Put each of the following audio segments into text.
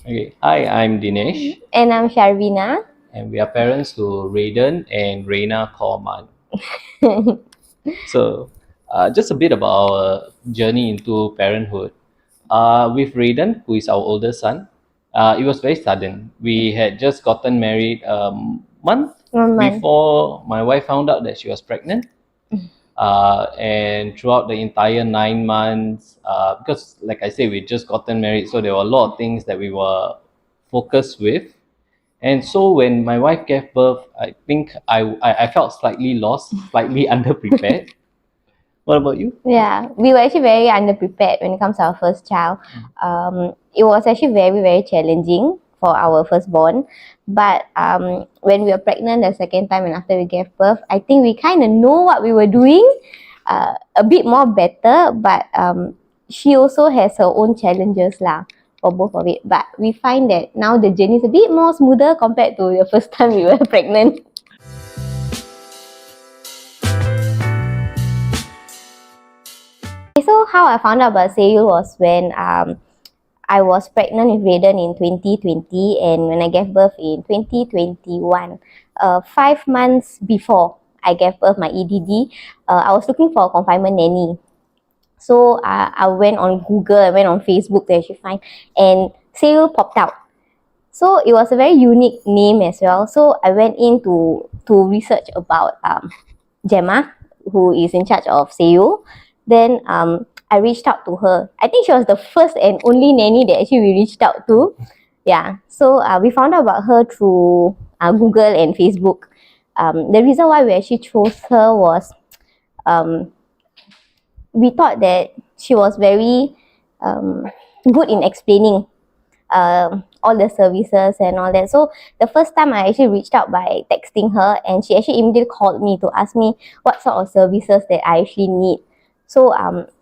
Okay, hi, I'm Dinesh, And I'm Sharvina. and we are parents to Raiden and Reina Korman. So, just a bit about our journey into parenthood. With Raiden, who is our oldest son, it was very sudden. We had just gotten married a month 1 month. before my wife found out that she was pregnant. And throughout the entire 9 months, because like I say, we just gotten married, so there were a lot of things that we were focused with. And so when my wife gave birth, I think I felt slightly lost, slightly underprepared. What about you? Yeah, we were actually very underprepared when it comes to our first child. It was actually very, very challenging for our firstborn. But when we were pregnant the second time and after we gave birth, I think we kind of know what we were doing a bit more better. But she also has her own challenges lah for both of it. But we find that now the journey is a bit more smoother compared to the first time we were pregnant. So how I found out about SEYOL was when I was pregnant with Raiden in 2020, and when I gave birth in 2021, 5 months before I gave birth my EDD, I was looking for a confinement nanny. So I went on Google, I went on Facebook to actually find, and SEYOL popped out. So it was a very unique name as well. So I went in to research about Jemma, who is in charge of SEYOL. Then I reached out to her. I think she was the first and only nanny that actually we reached out to. Yeah, so we found out about her through Google and Facebook. The reason why we actually chose her was um, we thought that she was very good in explaining all the services and all that. So the first time I actually reached out by texting her, and she actually immediately called me to ask me what sort of services that I actually need. So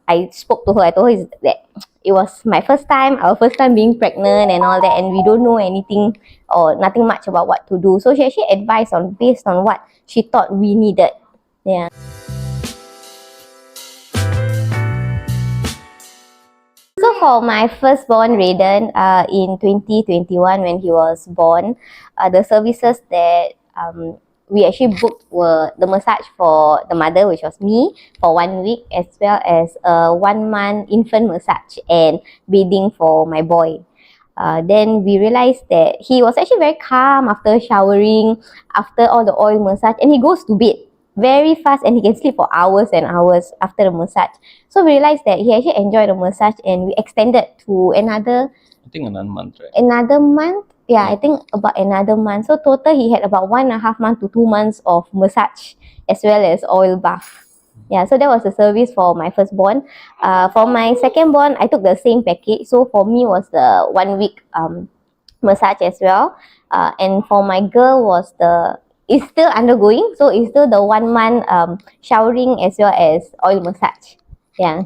I spoke to her. I told her that it was my first time, our first time being pregnant and all that, and we don't know anything or nothing much about what to do. So she actually advised on based on what she thought we needed. Yeah. So for my firstborn Raiden, in 2021 when he was born, the services that we actually booked were the massage for the mother, which was me, for 1 week, as well as a 1 month infant massage and bathing for my boy. Then we realized that he was actually very calm after showering, after all the oil massage, and he goes to bed very fast and he can sleep for hours and hours after the massage. So we realized that he actually enjoyed the massage, and we extended to I think another month, right? another month. Yeah, I think about another month. So total he had about 1.5 months to 2 months of massage as well as oil bath. Yeah, so that was the service for my firstborn. For my secondborn, I took the same package. So for me was the 1 week massage as well. And for my girl was it's still undergoing. So it's still the 1 month showering as well as oil massage. Yeah.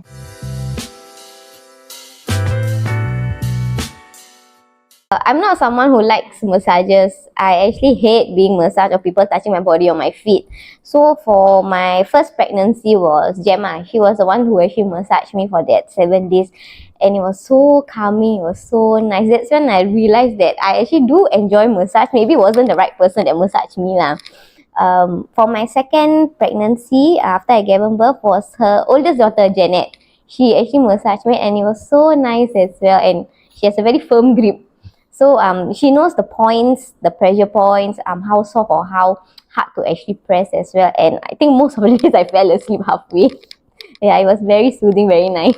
I'm not someone who likes massages. I actually hate being massaged or people touching my body or my feet. So for my first pregnancy was Jemma. She was the one who actually massaged me for that 7 days. And it was so calming, it was so nice. That's when I realized that I actually do enjoy massage. Maybe it wasn't the right person that massaged me lah. For my second pregnancy, after I gave birth, was her oldest daughter, Janet. She actually massaged me and it was so nice as well. And she has a very firm grip. So she knows the points, the pressure points, how soft or how hard to actually press as well. And I think most of the days I fell asleep halfway. Yeah, it was very soothing, very nice.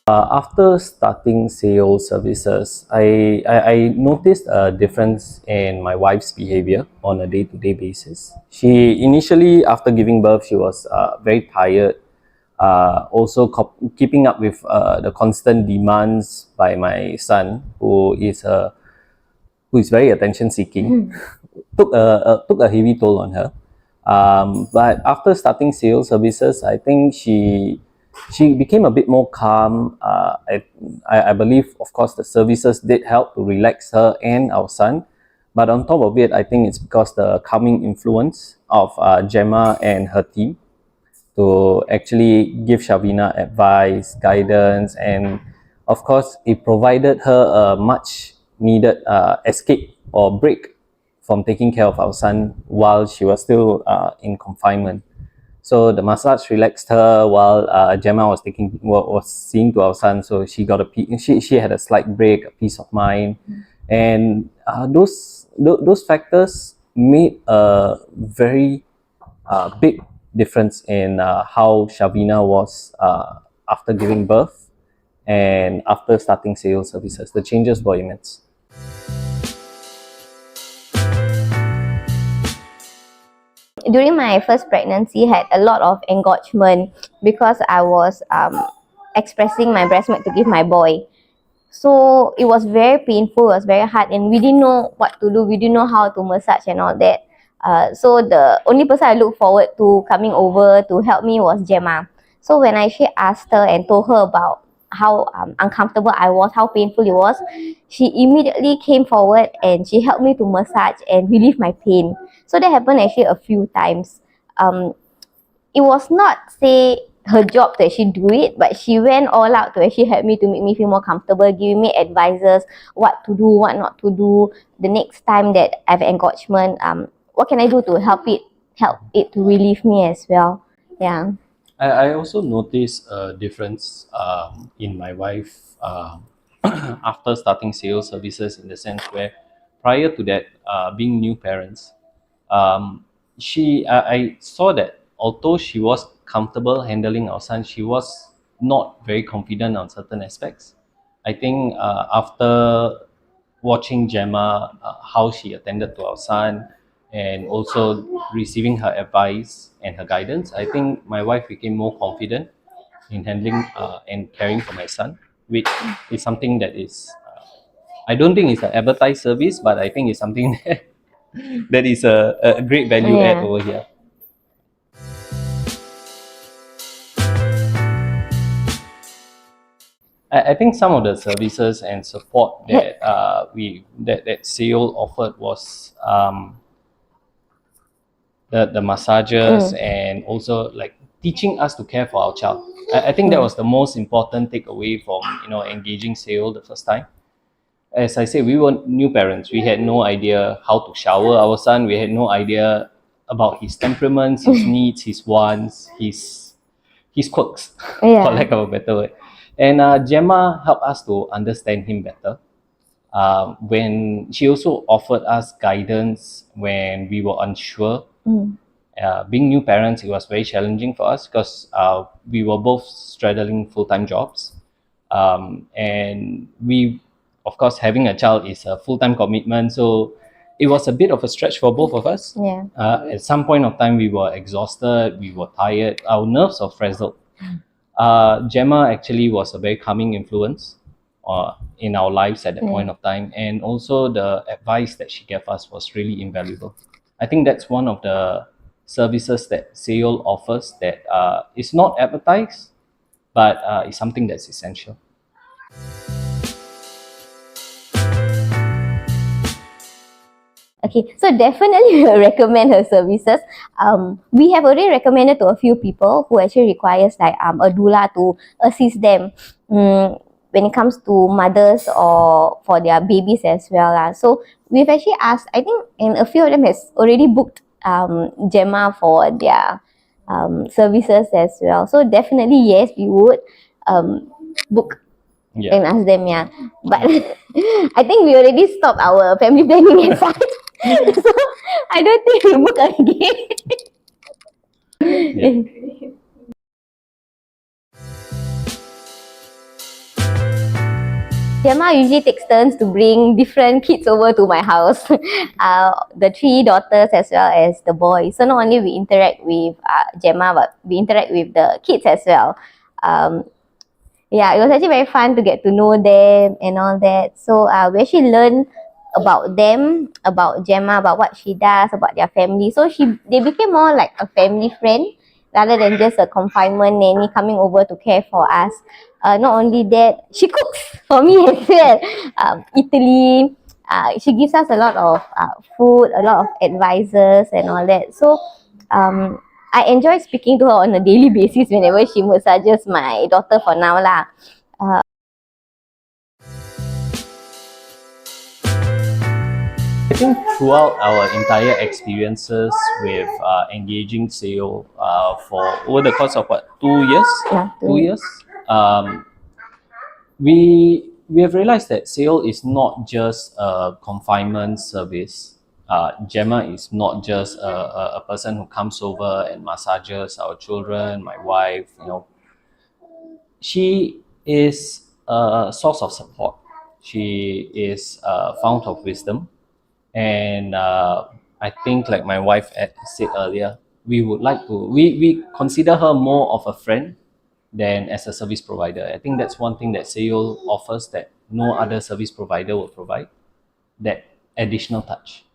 After starting SEYOL services, I noticed a difference in my wife's behavior on a day-to-day basis. She initially, after giving birth, she was very tired. Also keeping up with the constant demands by my son, who is very attention seeking, took a heavy toll on her. But after starting SEYOL services, I think she became a bit more calm. I believe, of course, the services did help to relax her and our son. But on top of it, I think it's because the calming influence of Jemma and her team. to actually give Shavina advice, guidance, and of course, it provided her a much needed escape or break from taking care of our son while she was still in confinement. So the massage relaxed her while Jemma was seeing to our son. So she got she had a slight break, a peace of mind, and those factors made a very big difference in how Shavina was after giving birth and after starting SEYOL services. The changes were immense. During my first pregnancy, had a lot of engorgement because I was expressing my breast milk to give my boy. So it was very painful, it was very hard, and we didn't know what to do. We didn't know how to massage and all that. So the only person I looked forward to coming over to help me was Jemma. So when I actually asked her and told her about how uncomfortable I was, how painful it was, she immediately came forward and she helped me to massage and relieve my pain. So that happened actually a few times. It was not say her job to actually do it, but she went all out to actually help me to make me feel more comfortable, giving me advices, what to do, what not to do. The next time that I have engorgement, what can I do to help it to relieve me as well. Yeah. I also noticed a difference in my wife after starting sales services, in the sense where prior to that, being new parents, I saw that although she was comfortable handling our son, she was not very confident on certain aspects. I think after watching Jemma, how she attended to our son, and also receiving her advice and her guidance, I think my wife became more confident in handling and caring for my son, which is something that is, I don't think it's an advertised service, but I think it's something that is a great value add Yeah. over here. I think some of the services and support that that SEYOL offered was the massages, and also like teaching us to care for our child. I think that was the most important takeaway from engaging SEYOL the first time. As I said, we were new parents. We had no idea how to shower our son. We had no idea about his temperaments, his needs, his wants, his quirks, for lack of a better word. And Gemma helped us to understand him better. When she also offered us guidance when we were unsure. Being new parents, it was very challenging for us because we were both straddling full-time jobs. And we, of course, having a child is a full-time commitment. So it was a bit of a stretch for both of us. Yeah. At some point of time, we were exhausted, we were tired, our nerves were frazzled. Gemma actually was a very calming influence in our lives at that point of time, and also the advice that she gave us was really invaluable. I think that's one of the services that SEYOL offers that is not advertised, but is something that's essential. Okay, so definitely we'll recommend her services. We have already recommended to a few people who actually requires like a doula to assist them when it comes to mothers or for their babies as well. So we've actually asked, I think, and a few of them has already booked Jemma for their services as well. So definitely yes, we would book and ask them, yeah. But I think we already stopped our family planning aside. So I don't think we book again. Yeah. Jemma usually takes turns to bring different kids over to my house. The 3 daughters as well as the boy. So not only we interact with Jemma, but we interact with the kids as well. Yeah, it was actually very fun to get to know them and all that. So we actually learned about them, about Jemma, about what she does, about their family. So they became more like a family friend rather than just a confinement nanny coming over to care for us. Not only that, she cooks for me as well. Italy. She gives us a lot of food, a lot of advices and all that. So I enjoy speaking to her on a daily basis whenever she massages my daughter for now lah. I think throughout our entire experiences with engaging SEYOL for over the course of what, 2 years? Yeah, 2 years. We have realized that SEYOL is not just a confinement service. Jemma is not just a person who comes over and massages our children, my wife. She is a source of support. She is a fount of wisdom, and I think, like my wife said earlier, we consider her more of a friend than as a service provider. I think that's one thing that SEYOL offers that no other service provider will provide, that additional touch.